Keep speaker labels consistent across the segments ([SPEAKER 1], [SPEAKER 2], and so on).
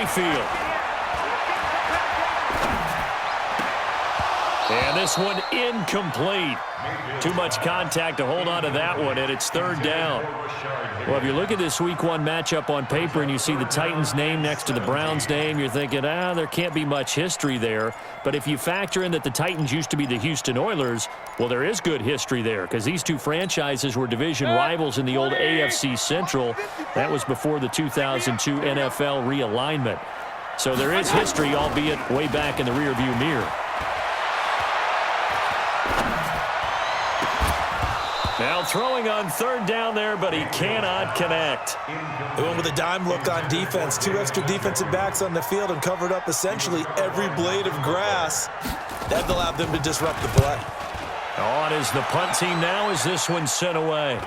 [SPEAKER 1] Mayfield. And this one incomplete. Too much contact to hold on to that one, and it's third down. Well, if you look at this Week 1 matchup on paper and you see the Titans' name next to the Browns' name, you're thinking, there can't be much history there. But if you factor in that the Titans used to be the Houston Oilers, well, there is good history there because these two franchises were division rivals in the old AFC Central. That was before the 2002 NFL realignment. So there is history, albeit way back in the rearview mirror. Now throwing on third down there, but he cannot connect.
[SPEAKER 2] They went with a dime look on defense. 2 extra defensive backs on the field and covered up essentially every blade of grass. That allowed them to disrupt the play.
[SPEAKER 1] On is the punt team now as this one's sent away.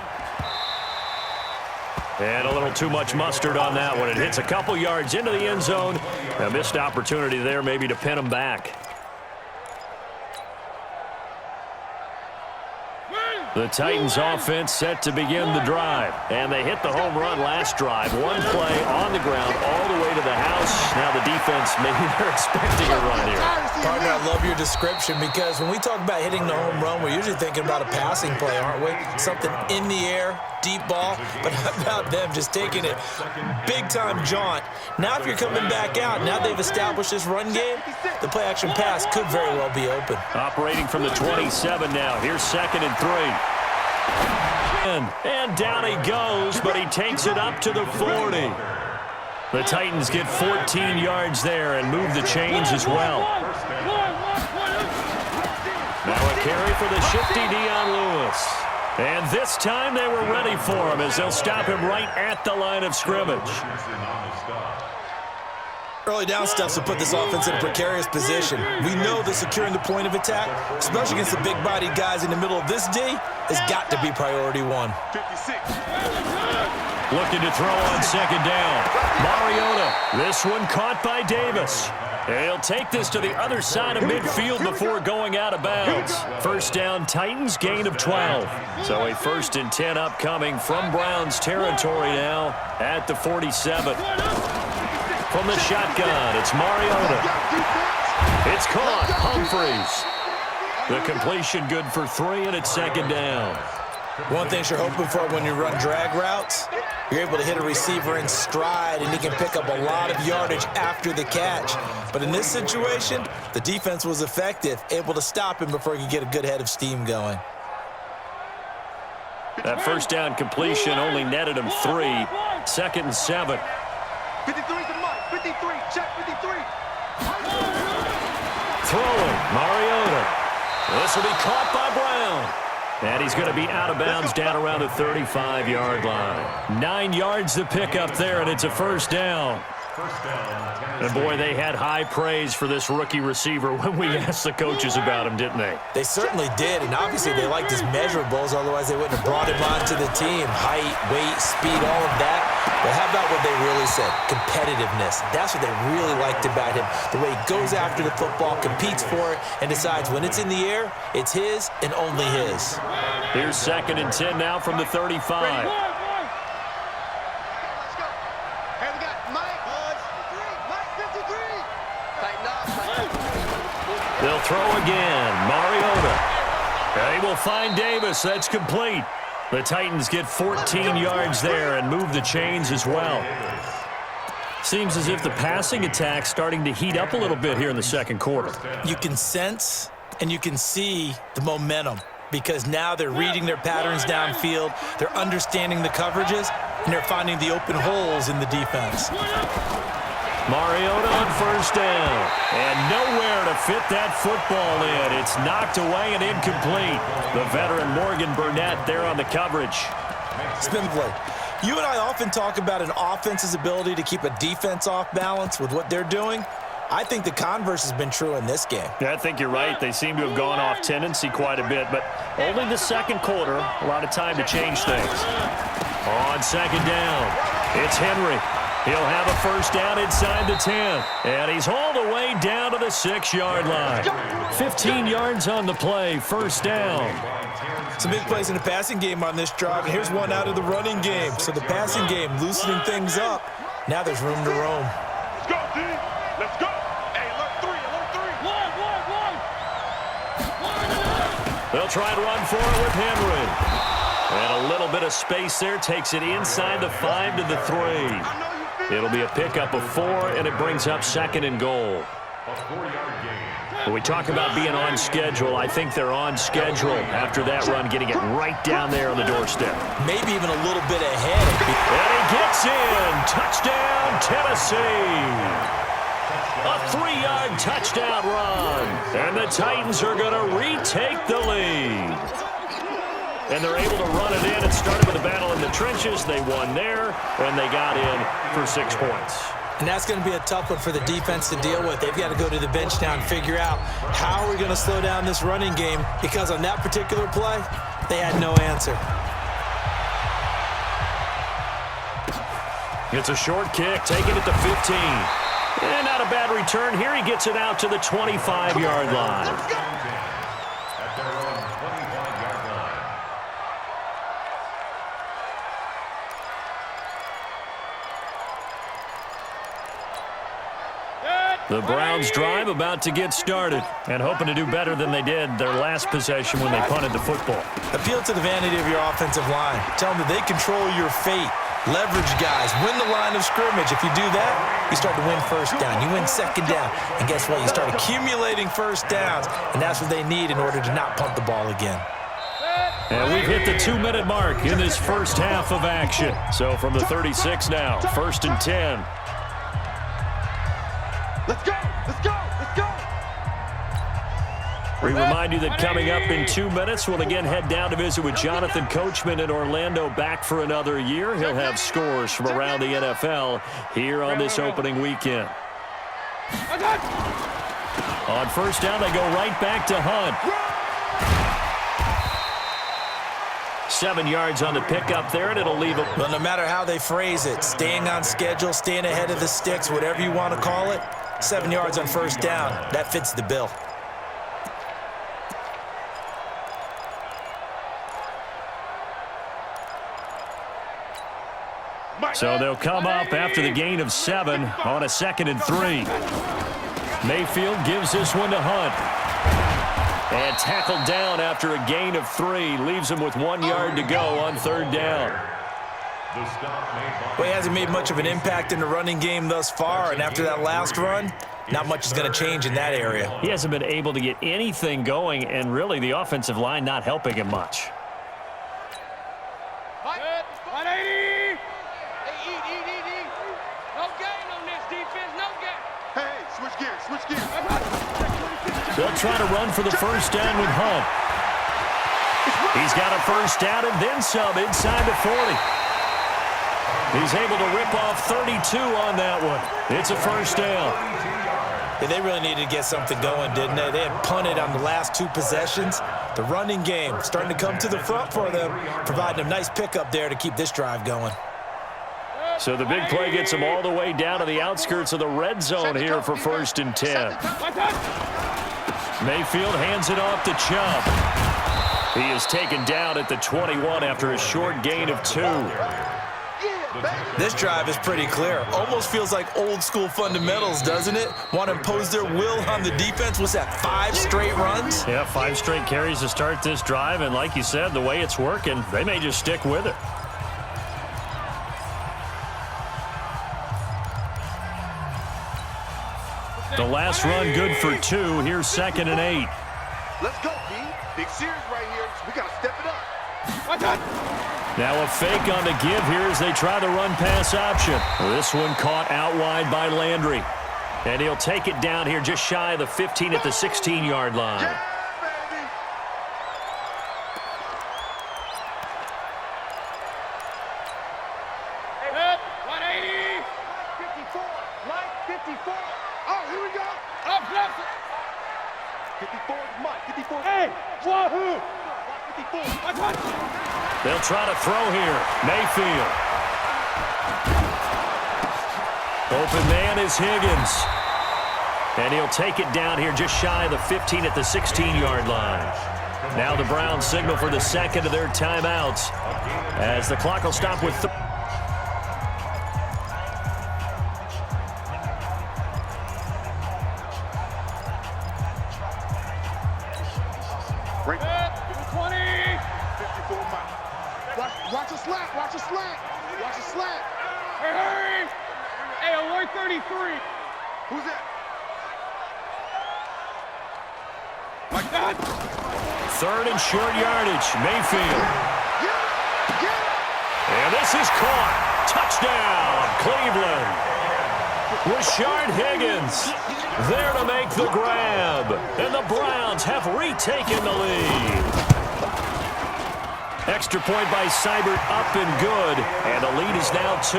[SPEAKER 1] And a little too much mustard on that one. It hits a couple yards into the end zone. A missed opportunity there maybe to pin him back. The Titans offense set to begin the drive. And they hit the home run last drive. One play on the ground all the way to the house. Now the defense, maybe they're expecting a run here.
[SPEAKER 2] Partner, I love your description because when we talk about hitting the home run, we're usually thinking about a passing play, aren't we? Something in the air, deep ball. But how about them just taking it big-time jaunt? Now if you're coming back out, now they've established this run game, the play-action pass could very well be open.
[SPEAKER 1] Operating from the 27 now. Here's 2nd and 3. And down he goes, but he takes it up to the 40. The Titans get 14 yards there and move the chains as well. Now a carry for the shifty Dion Lewis. And this time they were ready for him as they'll stop him right at the line of scrimmage.
[SPEAKER 2] Early down steps will put this offense in a precarious position. We know that securing the point of attack, especially against the big-bodied guys in the middle of this D, has got to be priority one.
[SPEAKER 1] Looking to throw on 2nd down. Mariota, this one caught by Davis. He'll take this to the other side of midfield before going out of bounds. First down, Titans, gain of 12. So a 1st and 10 upcoming from Browns territory now at the 47. From the shotgun, it's Mariota. It's caught. Humphreys. The completion good for 3, and it's 2nd down.
[SPEAKER 2] One thing you're hoping for when you run drag routes, you're able to hit a receiver in stride, and he can pick up a lot of yardage after the catch. But in this situation, the defense was effective, able to stop him before he could get a good head of steam going.
[SPEAKER 1] That first down completion only netted him 3. 2nd and 7.
[SPEAKER 3] 53's the mark. 53. Check 53.
[SPEAKER 1] Throwing, Mariota. This will be caught by Brown. And he's going to be out of bounds down around the 35-yard line. 9 yards to pick up there, and it's a first down. And, boy, they had high praise for this rookie receiver when we asked the coaches about him, didn't they?
[SPEAKER 2] They certainly did, and obviously they liked his measurables, otherwise they wouldn't have brought him onto the team. Height, weight, speed, all of that. But how about what they really said? Competitiveness. That's what they really liked about him. The way he goes after the football, competes for it, and decides when it's in the air, it's his and only his.
[SPEAKER 1] Here's 2nd and 10 now from the 35. They'll throw again. Mariota. And he will find Davis. That's complete. The Titans get 14 yards there and move the chains as well. Seems as if the passing attack's starting to heat up a little bit here in the second quarter.
[SPEAKER 2] You can sense and you can see the momentum because now they're reading their patterns downfield, they're understanding the coverages, and they're finding the open holes in the defense.
[SPEAKER 1] Mariota on first down. And nowhere to fit that football in. It's knocked away and incomplete. The veteran Morgan Burnett there on the coverage.
[SPEAKER 2] Spin play. You and I often talk about an offense's ability to keep a defense off balance with what they're doing. I think the converse has been true in this game.
[SPEAKER 1] Yeah, I think you're right. They seem to have gone off tendency quite a bit, but only the second quarter, a lot of time to change things. On second down, it's Henry. He'll have a first down inside the 10. And he's hauled away down to the 6-yard line. 15 yards on the play, first down.
[SPEAKER 2] Some big plays in the passing game on this drive, and here's one out of the running game. So the passing game loosening things up. Now there's room to roam.
[SPEAKER 1] They'll try and run for it with Henry. And a little bit of space there. Takes it inside the 5 to the 3. It'll be a pickup of 4, and it brings up 2nd and goal. When we talk about being on schedule, I think they're on schedule after that run, getting it right down there on the doorstep.
[SPEAKER 2] Maybe even a little bit ahead.
[SPEAKER 1] And he gets in. Touchdown, Tennessee. A 3-yard touchdown run. And the Titans are going to retake the lead. And they're able to run it in. It started with a battle in the trenches. They won there, and they got in for 6 points.
[SPEAKER 2] And that's going to be a tough one for the defense to deal with. They've got to go to the bench now and figure out how are we going to slow down this running game, because on that particular play, they had no answer.
[SPEAKER 1] It's a short kick, taking it to 15. And not a bad return here. He gets it out to the 25-yard line. The Browns drive about to get started and hoping to do better than they did their last possession when they punted the football.
[SPEAKER 2] Appeal to the vanity of your offensive line. Tell them that they control your fate. Leverage guys. Win the line of scrimmage. If you do that, you start to win first down. You win second down. And guess what? You start accumulating first downs, and that's what they need in order to not punt the ball again.
[SPEAKER 1] And we've hit the 2-minute mark in this first half of action. So from the 36 now, 1st and 10.
[SPEAKER 3] Let's go! Let's go! Let's go!
[SPEAKER 1] We remind you that coming up in 2 minutes, we'll again head down to visit with Jonathan Coachman in Orlando, back for another year. He'll have scores from around the NFL here on this opening weekend. On first down, they go right back to Hunt. 7 yards on the pickup there, and it'll leave them.
[SPEAKER 2] Well, no matter how they phrase it, staying on schedule, staying ahead of the sticks, whatever you want to call it, 7 yards on first down, that fits the bill.
[SPEAKER 1] So they'll come up after the gain of 7 on a 2nd and 3. Mayfield gives this one to Hunt. And tackled down after a gain of 3. Leaves him with 1 yard to go on 3rd down.
[SPEAKER 2] Well, he hasn't made much of an impact in the running game thus far, and after that last run, not much is going to change in that area.
[SPEAKER 1] He hasn't been able to get anything going, and really the offensive line not helping him much.
[SPEAKER 3] 180! Hey, no gain on this defense, no gain. Hey, switch gears, switch gears.
[SPEAKER 1] They'll try to run for the first down with Hunt. He's got a first down and then some inside the 40. He's able to rip off 32 on that one. It's a first down.
[SPEAKER 2] Yeah, they really needed to get something going, didn't they? They had punted on the last 2 possessions. The running game starting to come to the front for them, providing a nice pickup there to keep this drive going.
[SPEAKER 1] So the big play gets them all the way down to the outskirts of the red zone here for 1st and 10. Mayfield hands it off to Chubb. He is taken down at the 21 after a short gain of 2.
[SPEAKER 2] This drive is pretty clear. Almost feels like old school fundamentals, doesn't it? Want to impose their will on the defense. What's that, 5 straight runs?
[SPEAKER 1] Yeah, 5 straight carries to start this drive, and like you said, the way it's working, they may just stick with it. The last run good for 2. Here's 2nd and 8.
[SPEAKER 3] Let's go, B. Big series right here. We got to step it up.
[SPEAKER 1] Now a fake on the give here as they try the run-pass option. This one caught out wide by Landry. And he'll take it down here just shy of the 15 at the 16-yard line.
[SPEAKER 3] Yeah, baby. Hey, 180. 54. Mike, 54. Oh, here we go. Up, left. 54 is Mike. 54. Hey, wahoo. 54.
[SPEAKER 1] They'll try to throw here. Mayfield. Open man is Higgins. And he'll take it down here just shy of the 15 at the 16-yard line. Now the Browns signal for the second of their timeouts as the clock will stop with 3.
[SPEAKER 3] Watch a slant. Watch a slant. Watch a slant. Hey, hurry! Hey, alert 33. Who's that? My God!
[SPEAKER 1] Third and short yardage. Mayfield. And this is caught. Touchdown, Cleveland. Rashard Higgins there to make the grab. And the Browns have retaken the lead. Extra point by Seibert, up and good. And the lead is now 2.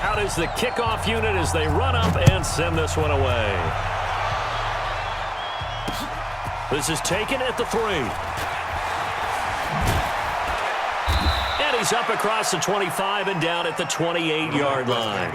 [SPEAKER 1] Out is the kickoff unit as they run up and send this one away. This is taken at the 3. And he's up across the 25 and down at the 28-yard line.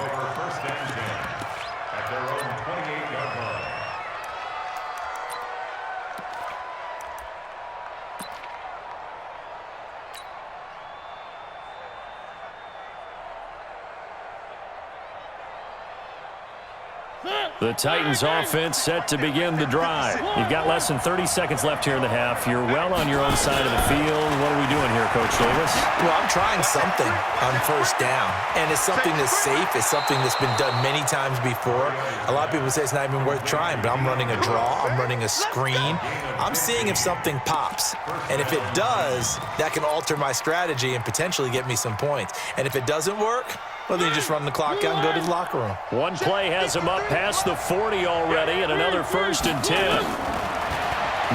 [SPEAKER 1] The Titans offense set to begin the drive. You've got less than 30 seconds left here in the half. You're well on your own side of the field. What are we doing here, Coach Davis?
[SPEAKER 2] Well, I'm trying something on first down, and it's something that's safe. It's something that's been done many times before. A lot of people say it's not even worth trying, but I'm running a draw. I'm running a screen. I'm seeing if something pops, and if it does, that can alter my strategy and potentially get me some points. And if it doesn't work, well, then you just run the clock out and go to the locker room.
[SPEAKER 1] One play has him up past the 40 already, and another 1st and 10.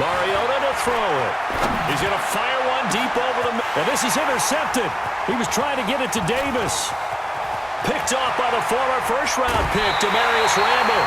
[SPEAKER 1] Mariota to throw it. He's going to fire one deep over the middle. And this is intercepted. He was trying to get it to Davis. Picked off by the former first-round pick, Demarius Randall.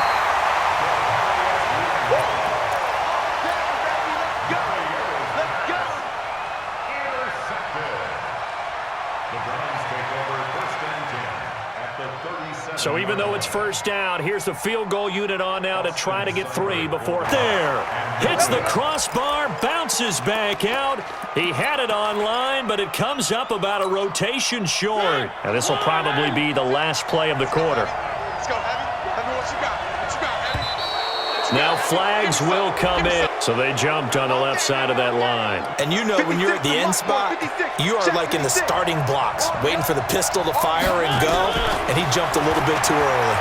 [SPEAKER 1] So even though it's first down, here's the field goal unit on now to try to get 3 before there. Hits the crossbar, bounces back out. He had it on line, but it comes up about a rotation short. And this will probably be the last play of the quarter.
[SPEAKER 3] Let's go, Heavy. Heavy, what you got? What you got, Heavy?
[SPEAKER 1] Now flags will come in. So they jumped on the left side of that line.
[SPEAKER 2] And you know when you're at the end spot, you are like in the starting blocks, waiting for the pistol to fire and go, and he jumped a little bit too early.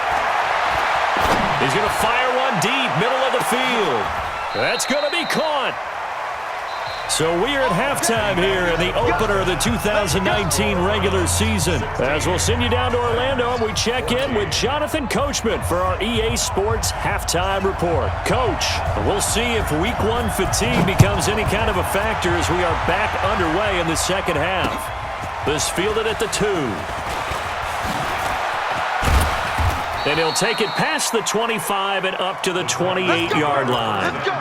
[SPEAKER 1] He's going to fire one deep, middle of the field. That's going to be caught. So we are at halftime here in the opener of the 2019 regular season. As we'll send you down to Orlando, and we check in with Jonathan Coachman for our EA Sports Halftime Report. Coach, we'll see if Week 1 fatigue becomes any kind of a factor as we are back underway in the second half. This fielded at the 2. And he'll take it past the 25 and up to the 28-yard line.
[SPEAKER 3] Let's go.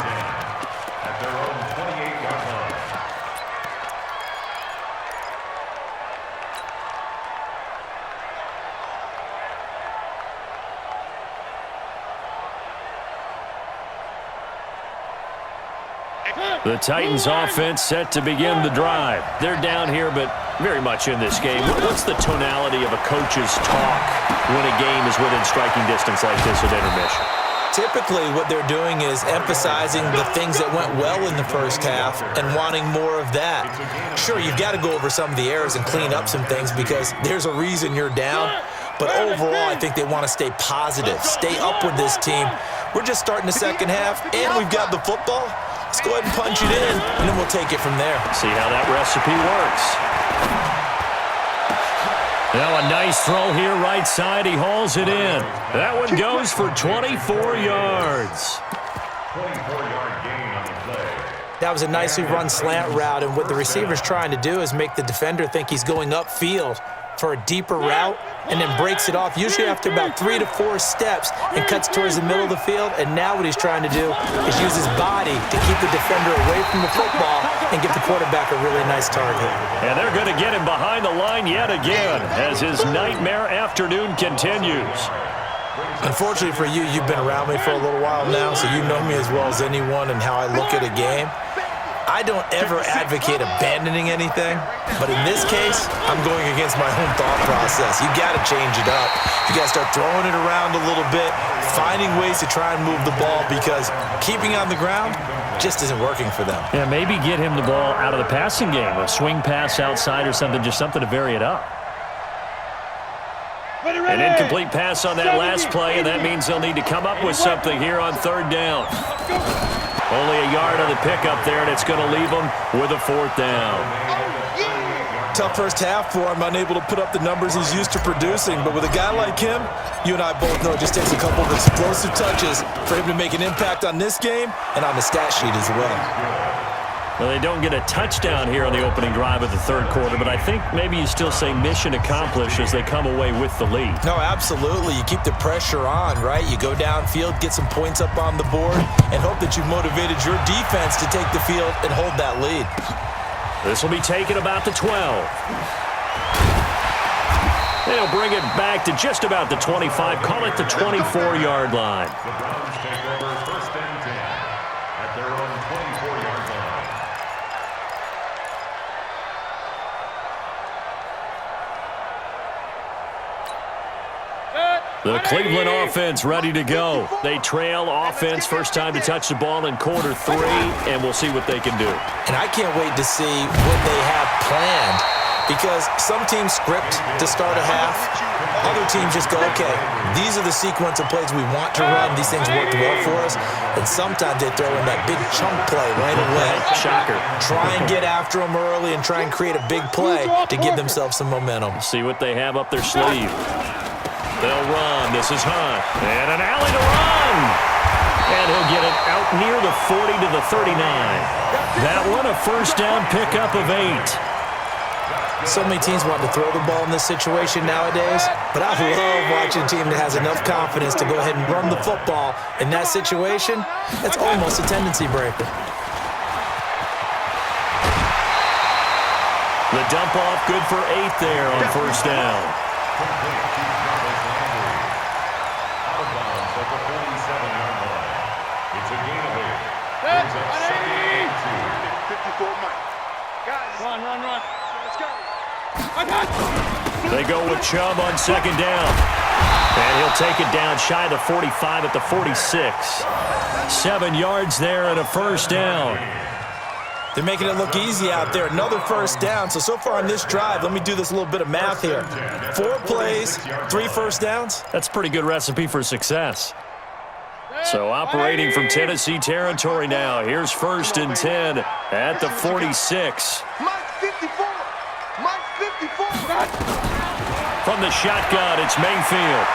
[SPEAKER 1] The Titans offense set to begin the drive. They're down here, but very much in this game. What's the tonality of a coach's talk when a game is within striking distance like this at intermission?
[SPEAKER 2] Typically, what they're doing is emphasizing the things that went well in the first half and wanting more of that. Sure, you've got to go over some of the errors and clean up some things because there's a reason you're down. But overall, I think they want to stay positive, stay up with this team. We're just starting the second half, and we've got the football. Let's go ahead and punch it in, and then we'll take it from there.
[SPEAKER 1] See how that recipe works. Now a nice throw here right side. He hauls it in. That one goes for 24 yards.
[SPEAKER 3] 24-yard gain on the play.
[SPEAKER 2] That was a nicely run slant route, and what the receiver's trying to do is make the defender think he's going upfield for a deeper route and then breaks it off, usually after about 3 to 4 steps, and cuts towards the middle of the field. And now what he's trying to do is use his body to keep the defender away from the football and give the quarterback a really nice target.
[SPEAKER 1] And they're going to get him behind the line yet again as his nightmare afternoon continues.
[SPEAKER 2] Unfortunately for you, you've been around me for a little while now, so you know me as well as anyone and how I look at a game. I don't ever advocate abandoning anything, but in this case, I'm going against my own thought process. You got to change it up. You got to start throwing it around a little bit, finding ways to try and move the ball, because keeping on the ground just isn't working for them.
[SPEAKER 1] Yeah, maybe get him the ball out of the passing game, a swing pass outside or something, just something to vary it up. An incomplete pass on that last play, and that means they'll need to come up with something here on third down. Only a yard on the pickup there, and it's going to leave them with a fourth down.
[SPEAKER 2] Tough first half for him, unable to put up the numbers he's used to producing. But with a guy like him, you and I both know it just takes a couple of explosive touches for him to make an impact on this game and on the stat sheet as well.
[SPEAKER 1] Well, they don't get a touchdown here on the opening drive of the third quarter, but I think maybe you still say mission accomplished as they come away with the lead.
[SPEAKER 2] No, absolutely. You keep the pressure on, right? You go downfield, get some points up on the board, and hope that you've motivated your defense to take the field and hold that lead.
[SPEAKER 1] This will be taken about the 12. They'll bring it back to just about the 25. Call it the 24-yard line.
[SPEAKER 4] The Browns take over first and 10 at their own 24-yard line.
[SPEAKER 1] The Cleveland offense ready to go. They trail offense, first time to touch the ball in quarter 3, and we'll see what they can do.
[SPEAKER 2] And I can't wait to see what they have planned, because some teams script to start a half. Other teams just go, okay, these are the sequence of plays we want to run. These things worked well for us. And sometimes they throw in that big chunk play right away.
[SPEAKER 1] Shocker.
[SPEAKER 2] Try and get after them early and try and create a big play to give themselves some momentum.
[SPEAKER 1] See what they have up their sleeve. They'll run. This is Hunt. And an alley to run. And he'll get it out near the 40 to the 39. That one a first down pickup of 8.
[SPEAKER 2] So many teams want to throw the ball in this situation nowadays, but I love watching a team that has enough confidence to go ahead and run the football in that situation. That's almost a tendency breaker.
[SPEAKER 1] The dump off good for 8 there on first down.
[SPEAKER 4] Out of bounds at the 47-yard line. It's a gain of 8. Brings up second and 2.
[SPEAKER 3] 54 Mike. Guys, run. Let's go.
[SPEAKER 1] They go with Chubb on second down. And he'll take it down shy of the 45 at the 46. 7 yards there and a first down.
[SPEAKER 2] They're making it look easy out there. Another first down. So far on this drive, let me do this little bit of math here. 4 plays, 3 first downs.
[SPEAKER 1] That's a pretty good recipe for success. So operating from Tennessee territory now. Here's first and 10 at the 46.
[SPEAKER 3] Mike 54. Mike 54.
[SPEAKER 1] From the shotgun, it's Mayfield.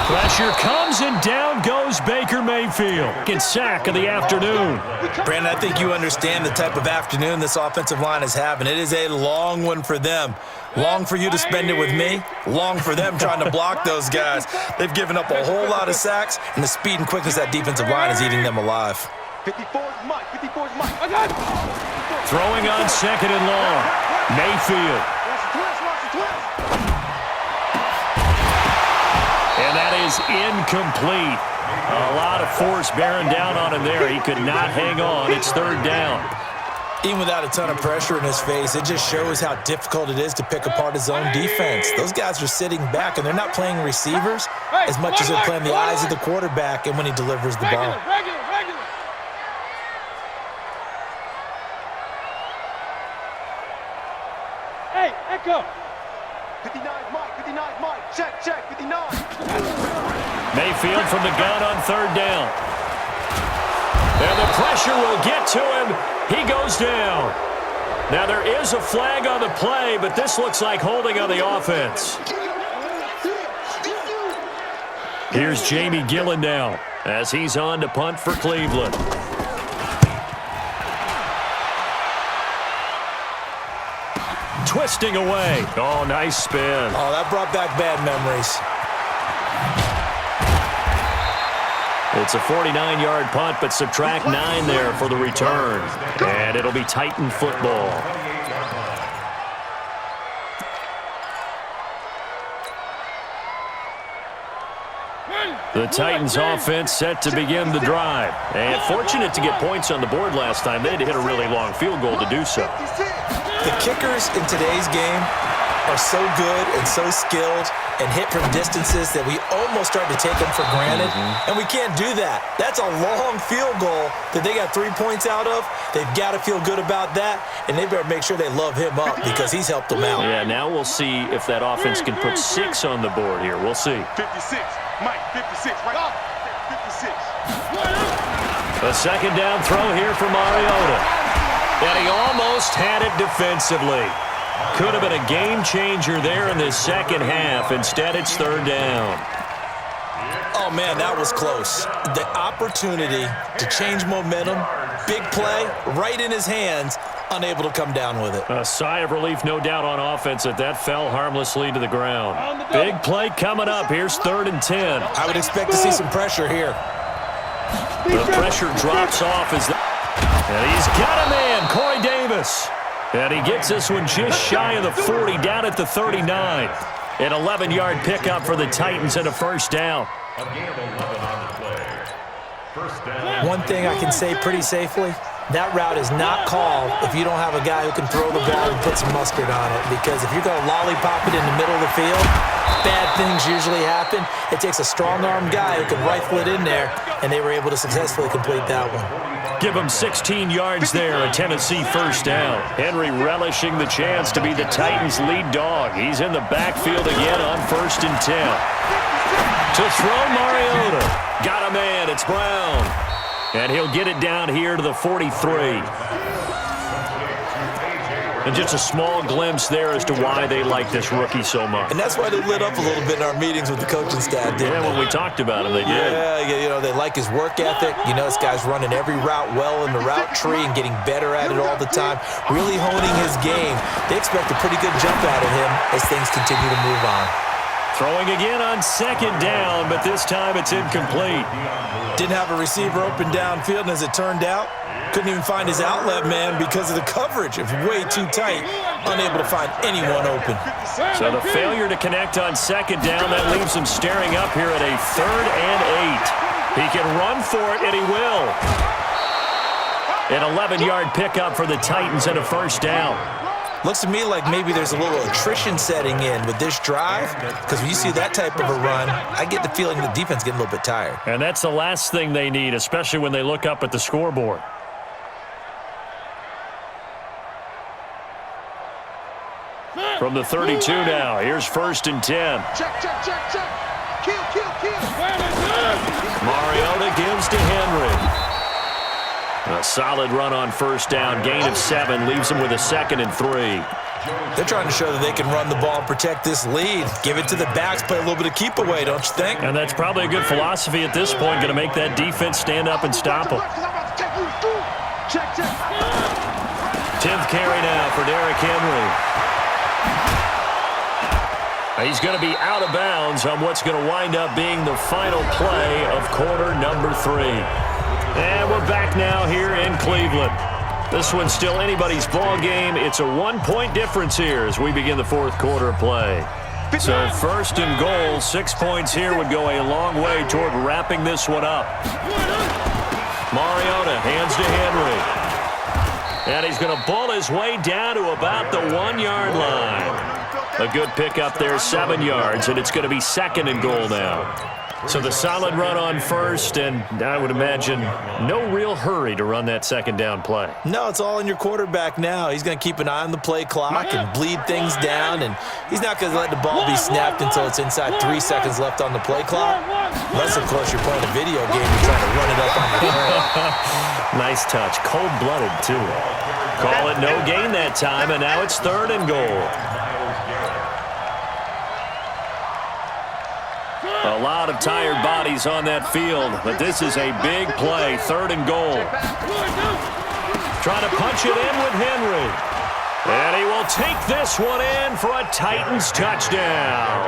[SPEAKER 1] Pressure comes, and down goes Baker Mayfield. Second sack of the afternoon.
[SPEAKER 2] Brandon, I think you understand the type of afternoon this offensive line is having. It is a long one for them. Long for you to spend it with me. Long for them trying to block those guys. They've given up a whole lot of sacks, and the speed and quickness of that defensive line is eating them alive.
[SPEAKER 3] 54 is Mike. 54 is Mike.
[SPEAKER 1] Throwing on second and long. Mayfield. And that is incomplete. A lot of force bearing down on him there. He could not hang on. It's third down.
[SPEAKER 2] Even without a ton of pressure in his face, it just shows how difficult it is to pick apart his own defense. Those guys are sitting back, and they're not playing receivers as much as they're playing the eyes of the quarterback and when he delivers the ball.
[SPEAKER 3] Regular. Hey, Echo. 59 Mike. 59 Mike. Check. 59.
[SPEAKER 1] Mayfield from the gun on third down. And the pressure will get to him. He goes down. Now there is a flag on the play, but this looks like holding on the offense. Here's Jamie Gillen now as he's on to punt for Cleveland. Twisting away. Oh, nice spin.
[SPEAKER 2] Oh, that brought back bad memories.
[SPEAKER 1] It's a 49-yard punt, but subtract 9 there for the return. And it'll be Titan football. The Titans offense set to begin the drive. And fortunate to get points on the board last time. They had to hit a really long field goal to do so.
[SPEAKER 2] The kickers in today's game are so good and so skilled and hit from distances that we almost start to take them for granted. And we can't do that. That's a long field goal that they got 3 points out of. They've got to feel good about that, and they better make sure they love him up because he's helped them out.
[SPEAKER 1] Yeah, now we'll see if that offense can put 6 on the board here. We'll see.
[SPEAKER 3] 56. Mike, 56. Right off. 56.
[SPEAKER 1] A second down throw here for Mariota. And he almost had it defensively. Could have been a game changer there in the second half. Instead, it's third down.
[SPEAKER 2] Oh, man, that was close. The opportunity to change momentum, big play, right in his hands, unable to come down with it.
[SPEAKER 1] A sigh of relief, no doubt, on offense that fell harmlessly to the ground. Big play coming up. Here's 3rd and 10.
[SPEAKER 2] I would expect to see some pressure here.
[SPEAKER 1] The pressure drops off and he's got a man, Corey Davis. And he gets this one just shy of the 40, down at the 39. An 11-yard pickup for the Titans and a first down.
[SPEAKER 4] A gain of 11 on the play. First down.
[SPEAKER 2] One thing I can say pretty safely, that route is not called if you don't have a guy who can throw the ball and put some mustard on it. Because if you're going to lollipop it in the middle of the field, bad things usually happen. It takes a strong-armed guy who can rifle it in there, and they were able to successfully complete that one.
[SPEAKER 1] Give him 16 yards there, a Tennessee first down. Henry relishing the chance to be the Titans' lead dog. He's in the backfield again on 1st and 10. To throw, Mariota. Got a man, it's Brown. And he'll get it down here to the 43. And just a small glimpse there as to why they like this rookie so much.
[SPEAKER 2] And that's why they lit up a little bit in our meetings with the coaching staff, didn't they?
[SPEAKER 1] When we talked about him, they did.
[SPEAKER 2] Yeah, you know, they like his work ethic. You know, this guy's running every route well in the route tree and getting better at it all the time, really honing his game. They expect a pretty good jump out of him as things continue to move on.
[SPEAKER 1] Throwing again on 2nd down, but this time it's incomplete.
[SPEAKER 2] Didn't have a receiver open downfield, and as it turned out, couldn't even find his outlet man because of the coverage. It was way too tight, unable to find anyone open.
[SPEAKER 1] So the failure to connect on 2nd down, that leaves him staring up here at a 3rd and 8. He can run for it, and he will. An 11-yard pickup for the Titans and a first down.
[SPEAKER 2] Looks to me like maybe there's a little attrition setting in with this drive, because when you see that type of a run, I get the feeling the defense getting a little bit tired.
[SPEAKER 1] And that's the last thing they need, especially when they look up at the scoreboard. From the 32 now, here's 1st and 10.
[SPEAKER 3] Check. Kill.
[SPEAKER 1] Mariota gives to Henry. A solid run on 1st down, gain of 7, leaves them with a 2nd and 3.
[SPEAKER 2] They're trying to show that they can run the ball and protect this lead. Give it to the backs, play a little bit of keep away, don't you think?
[SPEAKER 1] And that's probably a good philosophy at this point, going to make that defense stand up and stop them. 10th carry now for Derrick Henry. He's going to be out of bounds on what's going to wind up being the final play of quarter number 3. And we're back now here in Cleveland. This one's still anybody's ball game. It's a 1-point difference here as we begin the 4th quarter of play. So 1st and goal, 6 points here would go a long way toward wrapping this one up. Mariota hands to Henry. And he's going to bull his way down to about the 1-yard line. A good pickup there, 7 yards, and it's going to be 2nd and goal now. So the solid run on 1st, and I would imagine no real hurry to run that 2nd down play.
[SPEAKER 2] No, it's all in your quarterback now. He's going to keep an eye on the play clock and bleed things down, and he's not going to let the ball be snapped until it's inside 3 seconds left on the play clock. Unless, of course, you're playing a video game, you're trying to run it up on your phone.
[SPEAKER 1] Nice touch. Cold-blooded, too. Call it no gain that time, and now it's 3rd and goal. A lot of tired bodies on that field, but this is a big play, 3rd and goal. Trying to punch it in with Henry. And he will take this one in for a Titans touchdown.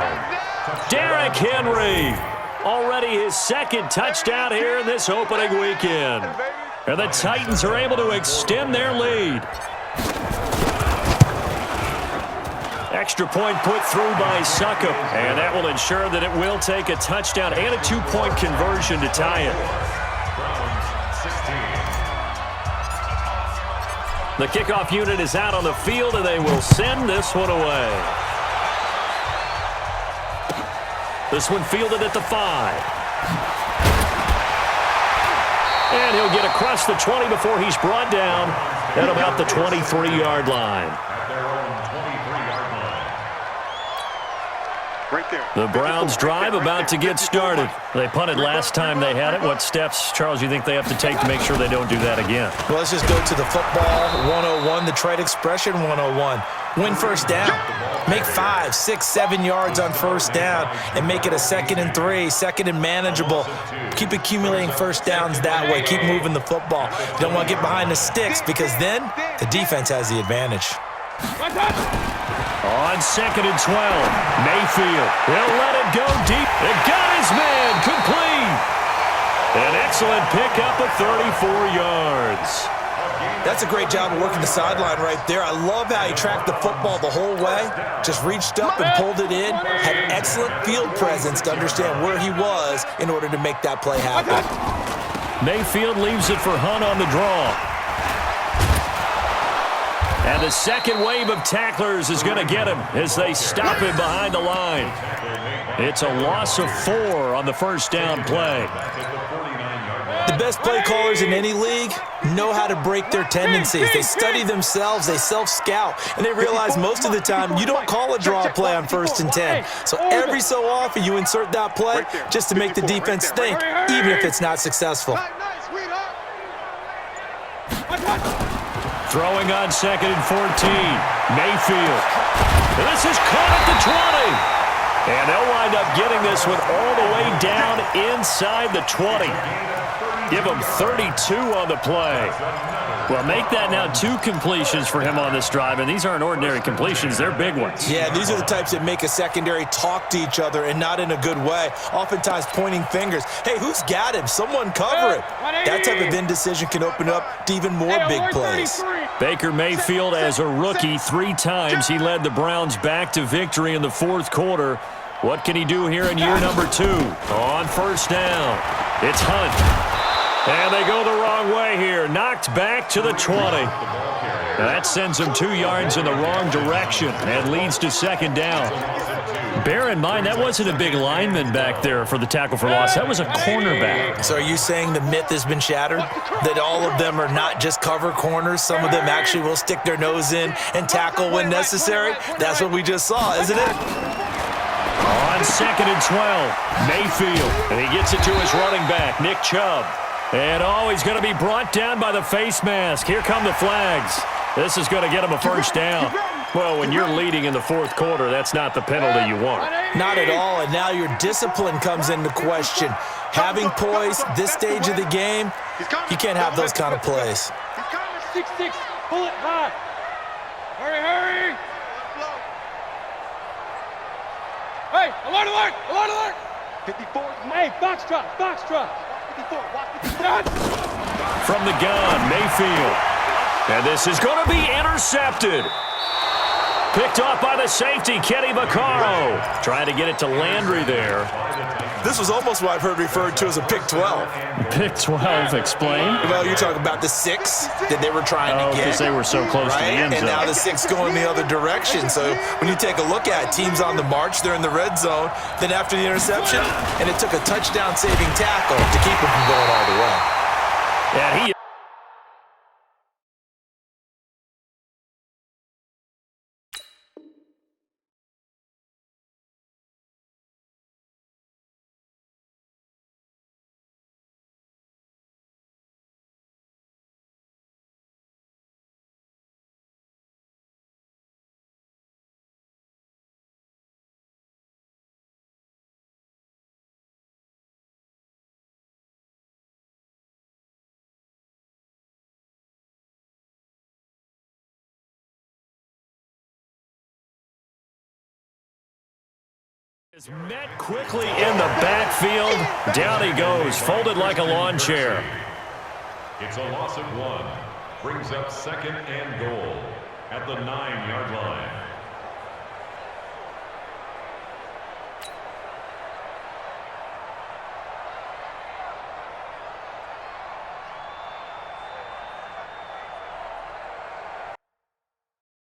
[SPEAKER 1] Derrick Henry, already his 2nd touchdown here in this opening weekend. And the Titans are able to extend their lead. Extra point put through by Succop, and that will ensure that it will take a touchdown and a 2-point conversion to tie it. The kickoff unit is out on the field, and they will send this one away. This one fielded at the 5. And he'll get across the 20 before he's brought down at about the 23-yard line. The Browns drive about to get started. They punted last time they had it. What steps, Charles, you think they have to take to make sure they don't do that again?
[SPEAKER 2] Well, let's just go to the football 101, the trade expression 101. Win first down. Make 5, 6, 7 yards on first down and make it a 2nd and 3, 2nd and manageable. Keep accumulating first downs that way. Keep moving the football. You don't want to get behind the sticks because then the defense has the advantage.
[SPEAKER 1] On 2nd and 12, Mayfield. He'll let it go deep. It got his man complete. An excellent pickup of 34 yards.
[SPEAKER 2] That's a great job of working the sideline right there. I love how he tracked the football the whole way. Just reached up and pulled it in. Had excellent field presence to understand where he was in order to make that play happen.
[SPEAKER 1] Mayfield leaves it for Hunt on the draw. And the second wave of tacklers is going to get him as they stop him behind the line. It's a loss of 4 on the first down play.
[SPEAKER 2] The best play callers in any league know how to break their tendencies. They study themselves, they self-scout, and they realize most of the time you don't call a draw play on 1st and 10. So every so often you insert that play just to make the defense think, even if it's not successful.
[SPEAKER 1] Throwing on 2nd and 14, Mayfield. This is caught at the 20. And they'll wind up getting this one all the way down inside the 20. Give him 32 on the play. Well, make that now 2 completions for him on this drive, and these aren't ordinary completions. They're big ones.
[SPEAKER 2] Yeah, these are the types that make a secondary talk to each other and not in a good way, oftentimes pointing fingers. Hey, who's got him? Someone cover it. That type of indecision can open up to even more big plays.
[SPEAKER 1] Baker Mayfield, as a rookie, 3 times he led the Browns back to victory in the 4th quarter. What can he do here in year number 2? On first down, it's Hunt. And they go the wrong way here. Knocked back to the 20. Now that sends them 2 yards in the wrong direction and leads to 2nd down. Bear in mind, that wasn't a big lineman back there for the tackle for loss. That was a cornerback.
[SPEAKER 2] So are you saying the myth has been shattered? That all of them are not just cover corners? Some of them actually will stick their nose in and tackle when necessary? That's what we just saw, isn't it?
[SPEAKER 1] On 2nd and 12, Mayfield. And he gets it to his running back, Nick Chubb. And he's going to be brought down by the face mask. Here come the flags. This is going to get him a first down. Well, when you're leading in the 4th quarter, that's not the penalty you want.
[SPEAKER 2] Not at all, and now your discipline comes into question. Having poise this stage of the game, you can't have those kind of plays.
[SPEAKER 3] 6-6, pull it high. Hurry. Hey, alert, alert, alert, alert. 54. Hey, foxtrot. 54, watch 54.
[SPEAKER 1] From the gun, Mayfield. And this is going to be intercepted. Picked off by the safety, Kenny Vaccaro. Trying to get it to Landry there.
[SPEAKER 2] This was almost what I've heard referred to as a pick 12.
[SPEAKER 1] Pick 12, explain?
[SPEAKER 2] Well, you're talking about the 6 that they were trying to get.
[SPEAKER 1] Because they were so close to the end zone.
[SPEAKER 2] And now the 6 going the other direction. So when you take a look at it, teams on the march, they're in the red zone. Then after the interception, and it took a touchdown-saving tackle to keep them from going all the way.
[SPEAKER 1] And he is met quickly in the backfield. Down he goes, folded like a lawn chair.
[SPEAKER 4] It's a loss of 1. Brings up 2nd and goal at the 9-yard line.